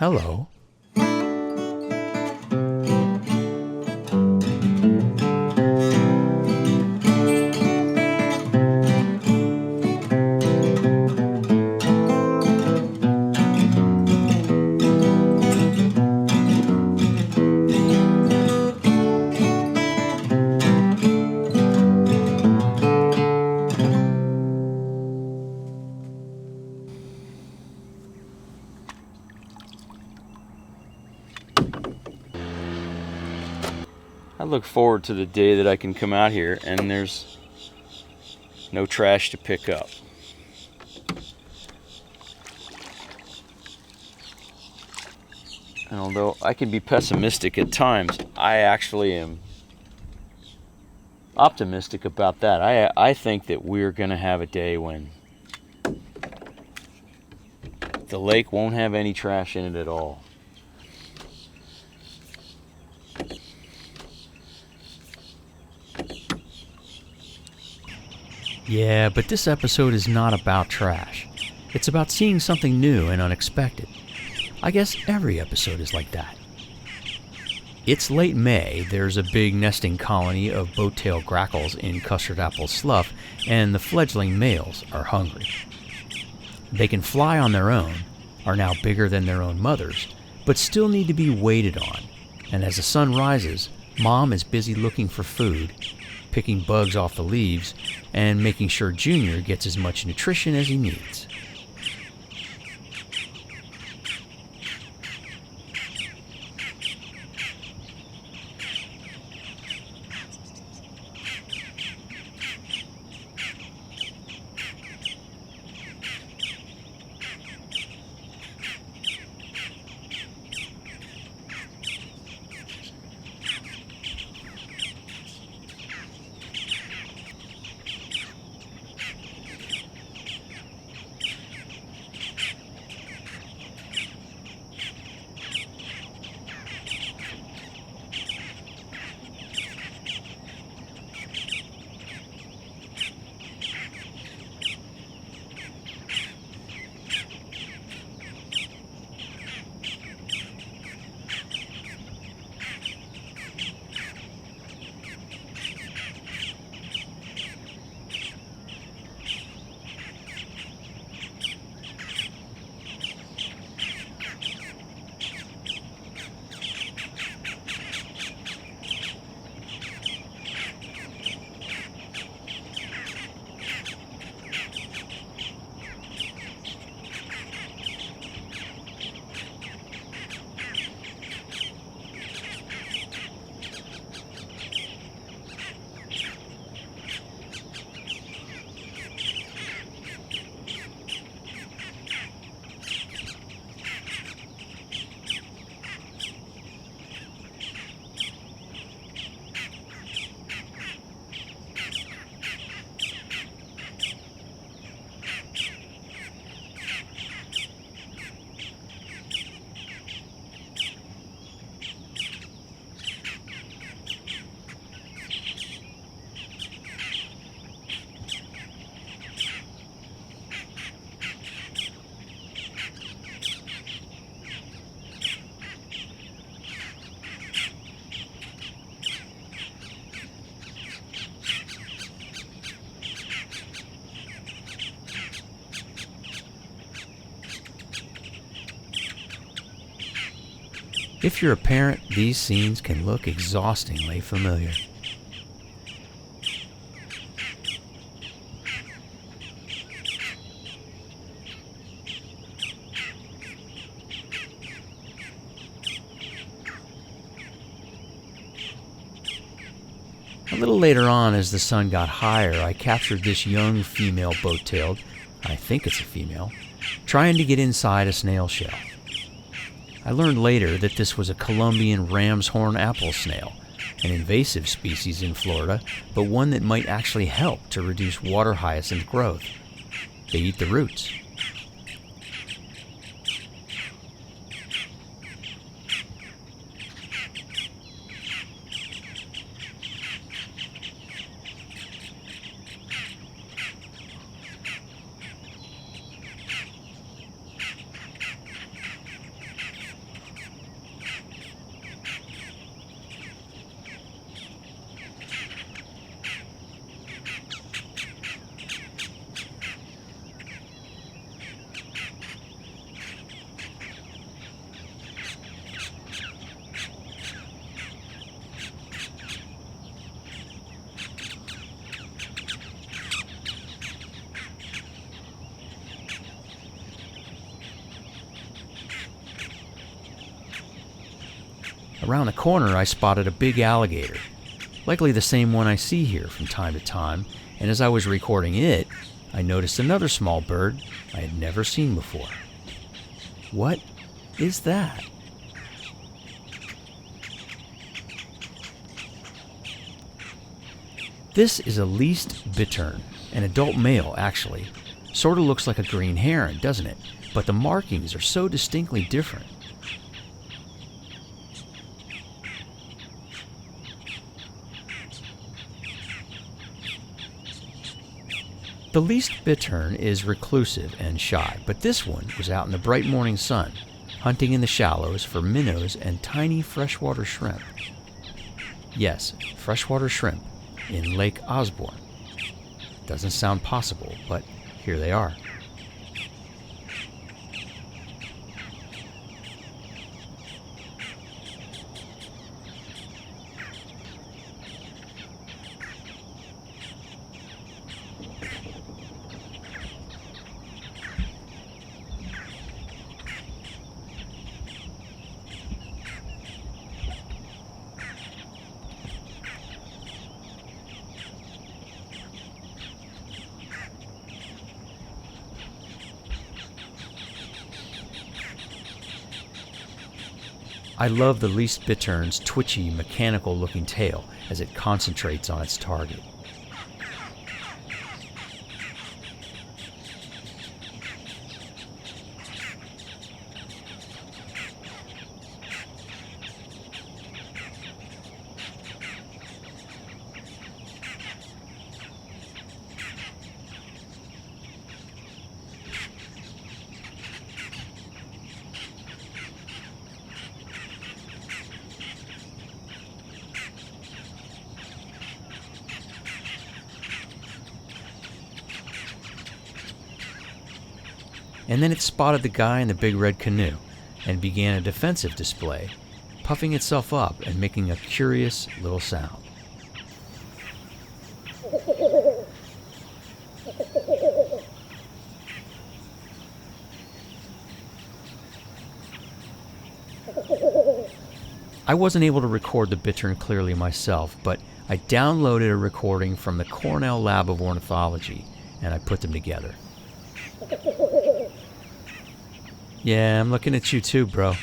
Hello. I look forward to the day that I can come out here and there's no trash to pick up. And although I can be pessimistic at times, I actually am optimistic about that. I think that we're going to have a day when the lake won't have any trash in it at all. Yeah, but this episode is not about trash. It's about seeing something new and unexpected. I guess every episode is like that. It's late May, there's a big nesting colony of boat-tailed grackles in custard apple slough, and the fledgling males are hungry. They can fly on their own, are now bigger than their own mothers, but still need to be waited on, and as the sun rises, Mom is busy looking for food, picking bugs off the leaves, and making sure Junior gets as much nutrition as he needs. If you're a parent, these scenes can look exhaustingly familiar. A little later on, as the sun got higher, I captured this young female boat-tailed, I think it's a female, trying to get inside a snail shell. I learned later that this was a Colombian ram's horn apple snail, an invasive species in Florida, but one that might actually help to reduce water hyacinth growth. They eat the roots. Around the corner, I spotted a big alligator, likely the same one I see here from time to time, and as I was recording it, I noticed another small bird I had never seen before. What is that? This is a Least Bittern, an adult male actually. Sort of looks like a green heron, doesn't it? But the markings are so distinctly different. The Least Bittern is reclusive and shy, but this one was out in the bright morning sun, hunting in the shallows for minnows and tiny freshwater shrimp. Yes, freshwater shrimp in Lake Osborne. Doesn't sound possible, but here they are. I love the Least Bittern's twitchy, mechanical-looking tail as it concentrates on its target. And then it spotted the guy in the big red canoe and began a defensive display, puffing itself up and making a curious little sound. I wasn't able to record the bittern clearly myself, but I downloaded a recording from the Cornell Lab of Ornithology, and I put them together. Yeah, I'm looking at you too, bro.